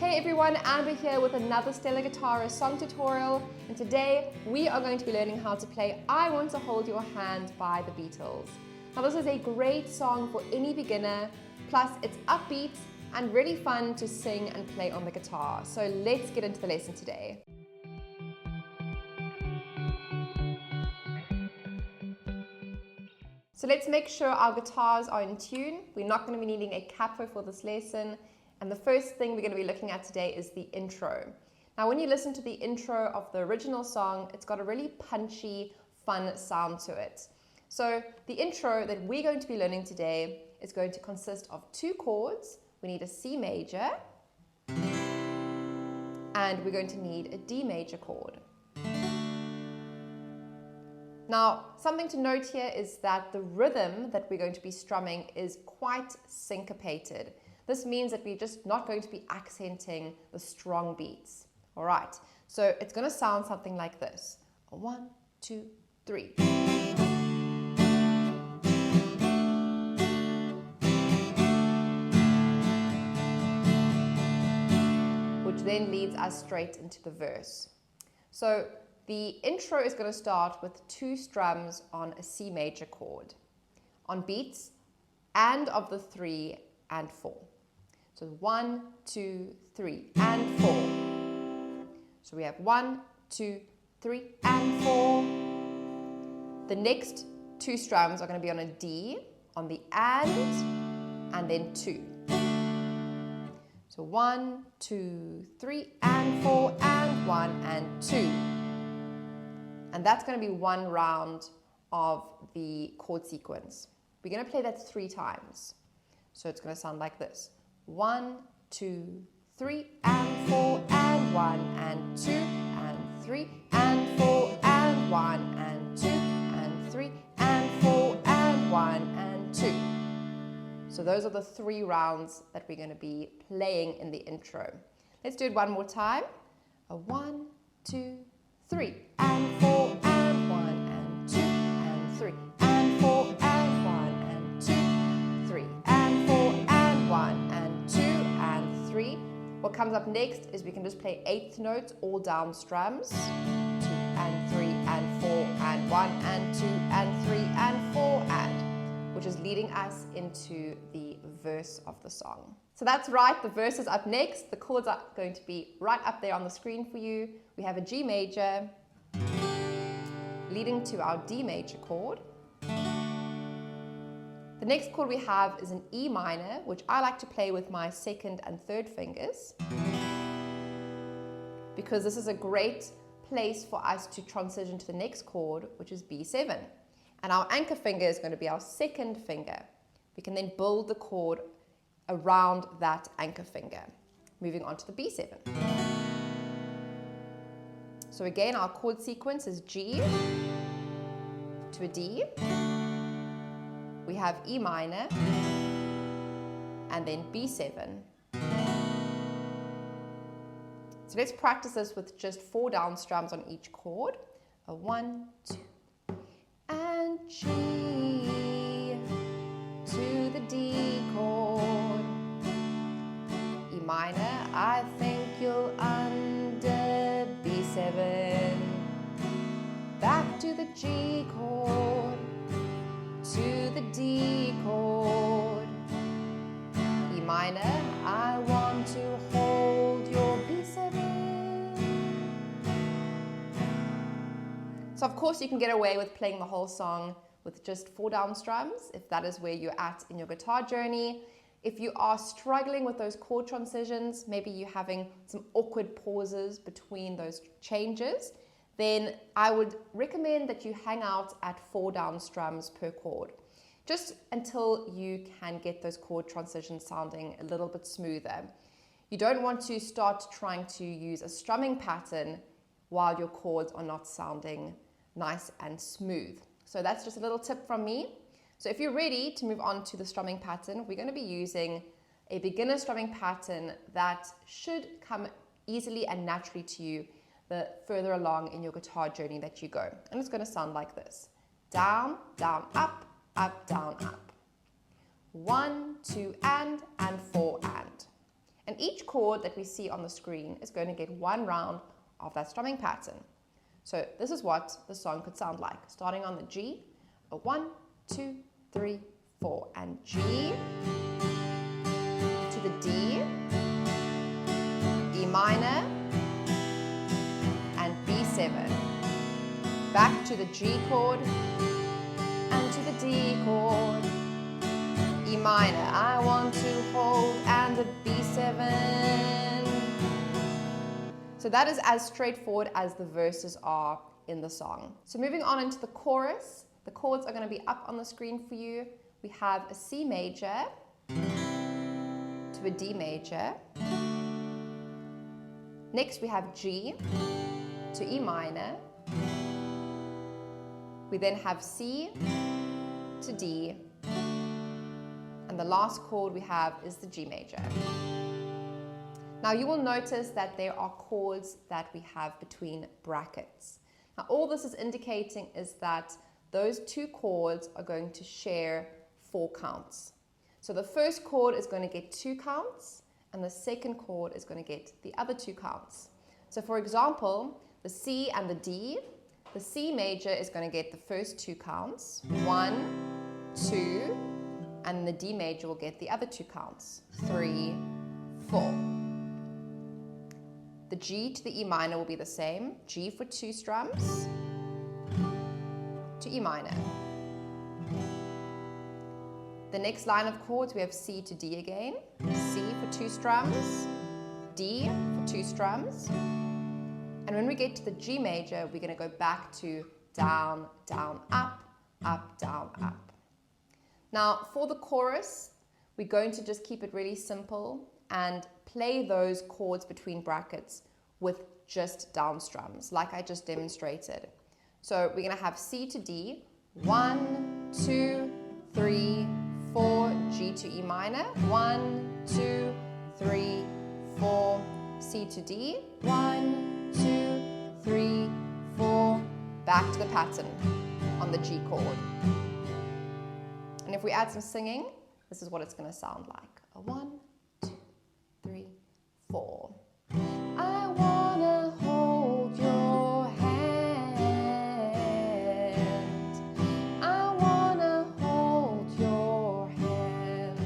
Hey everyone, Amber here with another Stellar Guitarist song tutorial, and today we are going to be learning how to play I Want to Hold Your Hand by the Beatles. Now this is a great song for any beginner, plus it's upbeat and really fun to sing and play on the guitar. So let's get into the lesson today. So let's make sure our guitars are in tune. We're not going to be needing a capo for this lesson. And the first thing we're going to be looking at today is the intro. Now when you listen to the intro of the original song, it's got a really punchy, fun sound to it. So the intro that we're going to be learning today is going to consist of two chords. We need a C major, and we're going to need a D major chord. Now, something to note here is that the rhythm that we're going to be strumming is quite syncopated. This means that we're just not going to be accenting the strong beats. All right, so it's going to sound something like this. 1, 2, 3. Which then leads us straight into the verse. So the intro is going to start with two strums on a C major chord, on beats and of the 3 and 4. So 1, 2, 3, and 4. So we have 1, 2, 3, and 4. The next two strums are going to be on a D, on the and then 2. So 1, 2, 3, and 4, and 1, and 2. And that's going to be one round of the chord sequence. We're going to play that 3 times. So it's going to sound like this. 1, 2, 3, and 4, and 1, and 2, and 3, and 4, and 1, and 2, and 3, and 4, and 1, and 2. So those are the 3 rounds that we're going to be playing in the intro. Let's do it one more time. 1, 2, 3, and 4, and 1, and 2, and 3, and 4, and 1, and 2, 3, and 4, and 1, and 2, and 3. What comes up next is we can just play 8th notes all down strums. 2 and 3 and 4 and 1 and 2 and 3 and 4 and, which is leading us into the verse of the song. So that's right, the verse is up next. The chords are going to be right up there on the screen for you. We have a G major leading to our D major chord. The next chord we have is an E minor, which I like to play with my 2nd and 3rd fingers, because this is a great place for us to transition to the next chord, which is B7. And our anchor finger is going to be our 2nd finger. We can then build the chord around that anchor finger, moving on to the B7. So again, our chord sequence is G to a D. We have E minor, and then B7. So let's practice this with just 4 down strums on each chord. 1, 2, and G to the D chord. E minor, I think you'll under B7. Back to the G chord, to the D chord. E minor, I want to hold your B7. So of course you can get away with playing the whole song with just 4 down strums if that is where you're at in your guitar journey. If you are struggling with those chord transitions, maybe you're having some awkward pauses between those changes, then I would recommend that you hang out at 4 down strums per chord, just until you can get those chord transitions sounding a little bit smoother. You don't want to start trying to use a strumming pattern while your chords are not sounding nice and smooth. So that's just a little tip from me. So if you're ready to move on to the strumming pattern, we're going to be using a beginner strumming pattern that should come easily and naturally to you the further along in your guitar journey that you go. And it's going to sound like this. Down, down, up, up, down, up. 1, 2, and 4, and. And each chord that we see on the screen is going to get one round of that strumming pattern. So this is what the song could sound like. Starting on the G, a 1, 2, 3, 4, and G to the D, E minor, and B7. Back to the G chord, and to the D chord, E minor, I want to hold, and the B7. So that is as straightforward as the verses are in the song. So moving on into the chorus, the chords are going to be up on the screen for you. We have a C major to a D major. Next we have G to E minor. We then have C to D. And the last chord we have is the G major. Now you will notice that there are chords that we have between brackets. Now all this is indicating is that those two chords are going to share 4 counts. So the first chord is going to get 2 counts, and the second chord is going to get the other 2 counts. So for example, the C and the D, the C major is going to get the first 2 counts, 1, 2, and the D major will get the other 2 counts, 3, 4. The G to the E minor will be the same, G for 2 strums to E minor. The next line of chords we have C to D again, C for 2 strums, D for 2 strums. And when we get to the G major, we're going to go back to down, down, up, up, down, up. Now for the chorus, we're going to just keep it really simple and play those chords between brackets with just down strums, like I just demonstrated. So we're going to have C to D, 1, 2, 3, 4, G to E minor, 1, 2, 3, 4, C to D, 1, 2, 3, 4, back to the pattern on the G chord. And if we add some singing, this is what it's going to sound like. A 1, 2, 3, 4. I wanna hold your hand. I wanna hold your hand.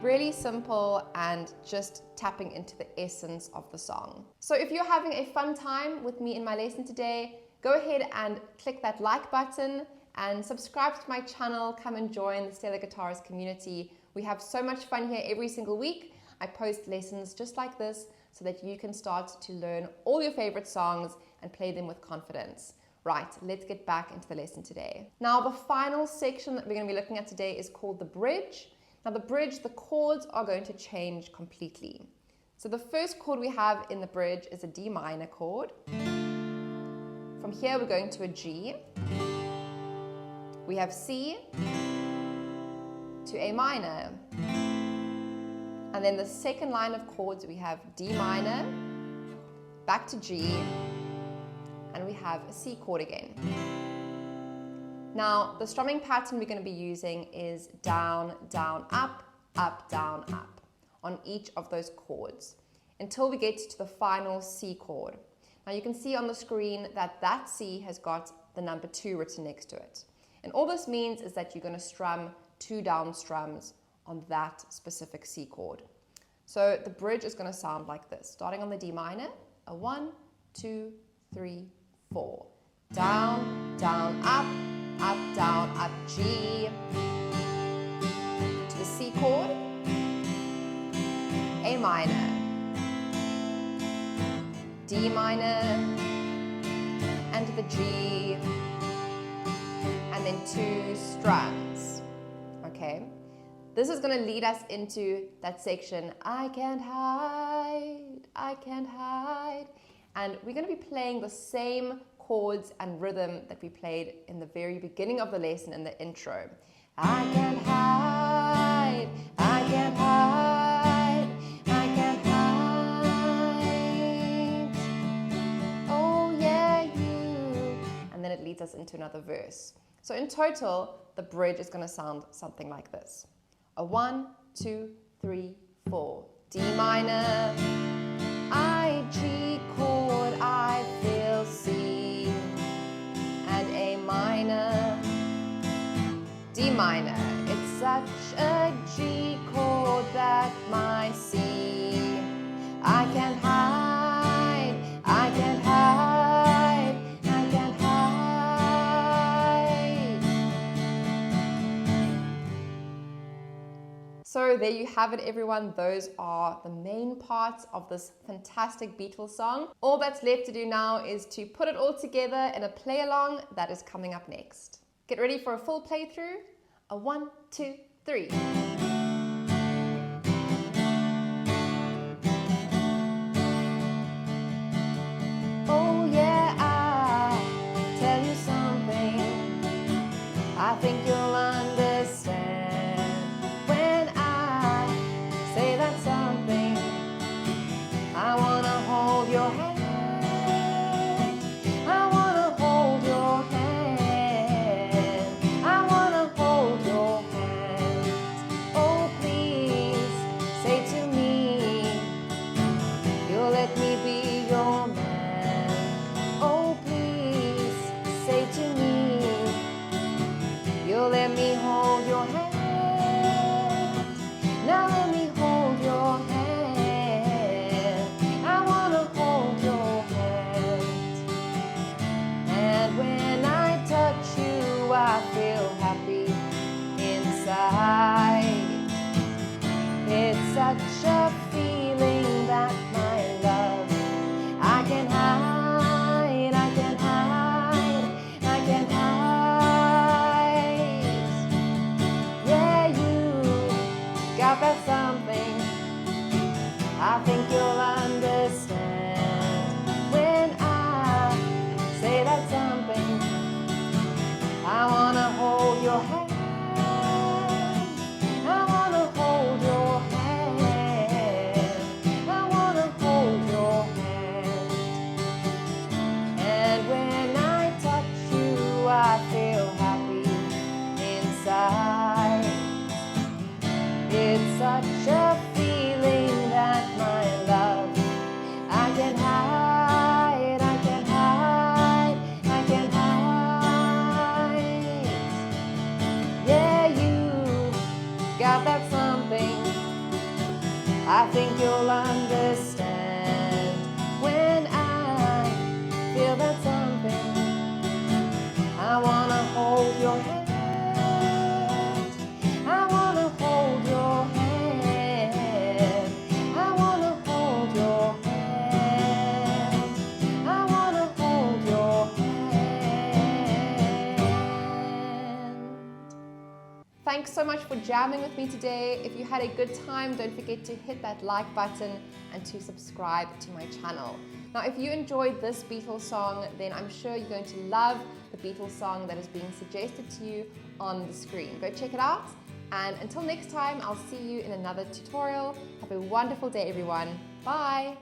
Really simple and just tapping into the essence of the song. So if you're having a fun time with me in my lesson today, go ahead and click that like button and subscribe to my channel. Come and join the Stellar Guitarist community. We have so much fun here every single week. I post lessons just like this so that you can start to learn all your favorite songs and play them with confidence. Right, let's get back into the lesson today. Now the final section that we're going to be looking at today is called the bridge. Now the bridge, the chords are going to change completely. So the first chord we have in the bridge is a D minor chord. From here we're going to a G. We have C to A minor. And then the second line of chords we have D minor, back to G, and we have a C chord again. Now the strumming pattern we're going to be using is down, down, up, up, down, up on each of those chords until we get to the final C chord. Now you can see on the screen that that C has got the number 2 written next to it. And all this means is that you're going to strum 2 down strums on that specific C chord. So the bridge is going to sound like this. Starting on the D minor, a 1, 2, 3, 4. Down, down, up, down, up, G. To the C chord, A minor, D minor, and to the G, and then 2 strums. Okay? This is going to lead us into that section, I can't hide, I can't hide. And we're going to be playing the same chords and rhythm that we played in the very beginning of the lesson in the intro. I can't hide, I can't hide, I can't hide. Oh yeah, you. And then it leads us into another verse. So in total, the bridge is going to sound something like this. A 1, 2, 3, 4. D minor, I, G chord, I feel C, and A minor, D minor. It's such a G chord that my C, I can't hide, I can't hide, I can't hide. So there you have it, everyone. Those are the main parts of this fantastic Beatles song. All that's left to do now is to put it all together in a play along that is coming up next. Get ready for a full playthrough. A 1, 2, 3. Oh yeah, I tell you something, I think you'll understand when I say that something. I wanna hold your hand, I wanna hold your hand, I wanna hold your hand. Oh please, say to me, you'll let me be your man. Oh please, say to me, you'll let me hold your hand. Now let me hold your hand, I wanna hold your hand. And when I touch you, I feel happy inside. It's such a feeling that my love, I can hide, I can hide, I can hide. Yeah, you got that something, I think you'll understand when I say that something. I wanna hold your hand, I wanna hold your hand, I wanna hold your hand. And when I touch you, I feel happy inside. It's such a feeling that my love, I can hide, I can hide, I can hide. Yeah, you got that something, I think you'll understand when I feel that something. I wanna hold your hand, I wanna hold your hand, I wanna hold your hand, I wanna hold your hand. Thanks so much for jamming with me today. If you had a good time, don't forget to hit that like button and to subscribe to my channel. Now, if you enjoyed this Beatles song, then I'm sure you're going to love the Beatles song that is being suggested to you on the screen. Go check it out. And until next time, I'll see you in another tutorial. Have a wonderful day, everyone. Bye.